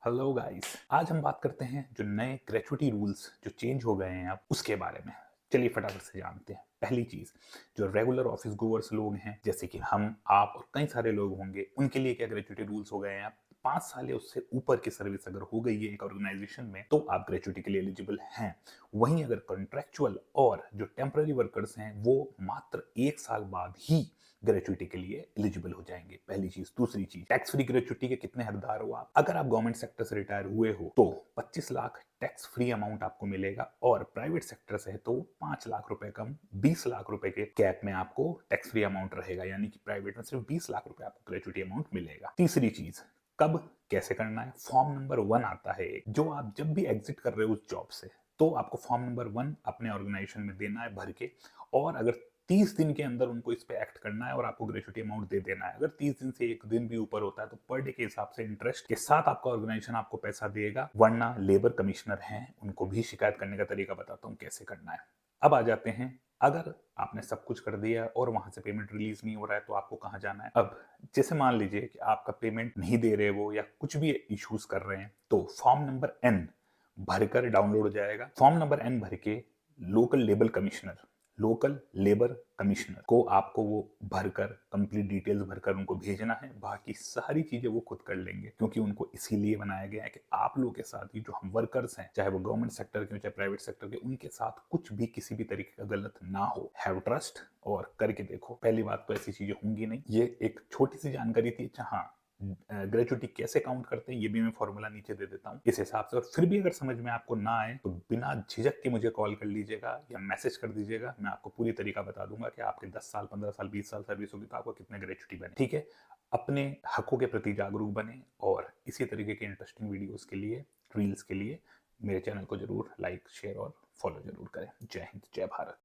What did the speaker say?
Hello guys, आज हम बात करते हैं जो नए ग्रेचुटी रूल्स जो चेंज हो गए हैं अब उसके बारे में। चलिए फटाफट से जानते हैं। पहली चीज, जो रेगुलर ऑफिस गोवर्स लोग हैं जैसे कि हम, आप और कई सारे लोग होंगे, उनके लिए क्या ग्रेचुटी रूल्स हो गए हैं अब। 5 साल या उससे ऊपर की सर्विस अगर हो गई है एक ऑर्गेनाइजेशन में तो आप ग्रेचुटी के लिए एलिजिबल हैं। वहीं अगर कॉन्ट्रेक्चुअल और जो टेम्पररी वर्कर्स हैं वो मात्र 1 साल बाद ही ग्रेचुटी के लिए एलिजिबल हो जाएंगे। पहली चीज। दूसरी चीज, टैक्स फ्री ग्रेचुटी के कितने हकदार हो आप? अगर आप गवर्नमेंट सेक्टर से रिटायर हुए हो तो 25 लाख टैक्स फ्री अमाउंट आपको मिलेगा, और प्राइवेट सेक्टर से है तो 5 लाख रुपए कम 20 लाख रुपए के कैप में आपको टैक्स फ्री अमाउंट रहेगा, यानी कि प्राइवेट में सिर्फ 20 लाख रुपए आपको ग्रेचुटी अमाउंट मिलेगा। तीसरी चीज, कब कैसे करना है? फॉर्म नंबर 1 आता है एक, जो आप जब भी एग्जिट कर रहे हो उस जॉब से तो आपको फॉर्म नंबर 1 अपने ऑर्गेनाइजेशन में देना है भर के, और अगर 30 दिन के अंदर उनको इस पे एक्ट करना है और आपको ग्रेचुटी अमाउंट दे देना है। अगर 30 दिन से एक दिन भी ऊपर होता है तो पर डे के हिसाब से इंटरेस्ट के साथ आपका ऑर्गेनाइजेशन आपको पैसा देगा, वरना लेबर कमिश्नर हैं उनको भी शिकायत करने का तरीका बताता हूँ कैसे करना है। अब आ जाते हैं, अगर आपने सब कुछ कर दिया और वहां से पेमेंट रिलीज नहीं हो रहा है तो आपको कहाँ जाना है? अब जैसे मान लीजिए कि आपका पेमेंट नहीं दे रहे वो या कुछ भी इश्यूज कर रहे हैं तो फॉर्म नंबर एन भरकर डाउनलोड हो जाएगा। फॉर्म नंबर एन भर के लोकल लेबर कमिश्नर को आपको वो भरकर कंप्लीट डिटेल्स भरकर उनको भेजना है। बाकी सारी चीजें वो खुद कर लेंगे, क्योंकि उनको इसीलिए बनाया गया है कि आप लोगों के साथ ही जो हम वर्कर्स हैं, चाहे वो गवर्नमेंट सेक्टर के हो चाहे प्राइवेट सेक्टर के, उनके साथ कुछ भी किसी भी तरीके का गलत ना हो। हैव ट्रस्ट और करके देखो। पहली बात तो ऐसी चीजें होंगी नहीं। ये एक छोटी सी जानकारी थी। अच्छा हाँ, ग्रेचुटी कैसे काउंट करते हैं ये भी मैं फॉर्मूला नीचे दे देता हूँ इस हिसाब से। और फिर भी अगर समझ में आपको ना आए तो बिना झिझक के मुझे कॉल कर लीजिएगा या मैसेज कर दीजिएगा। मैं आपको पूरी तरीका बता दूंगा कि आपके 10 साल 15 साल 20 साल सर्विस होगी तो आपको कितने ग्रेचुटी बने। ठीक है? अपने हकों के प्रति जागरूक बने, और इसी तरीके के इंटरेस्टिंग वीडियोस के लिए, रील्स के लिए मेरे चैनल को जरूर लाइक शेयर और फॉलो जरूर करें। जय हिंद, जय भारत।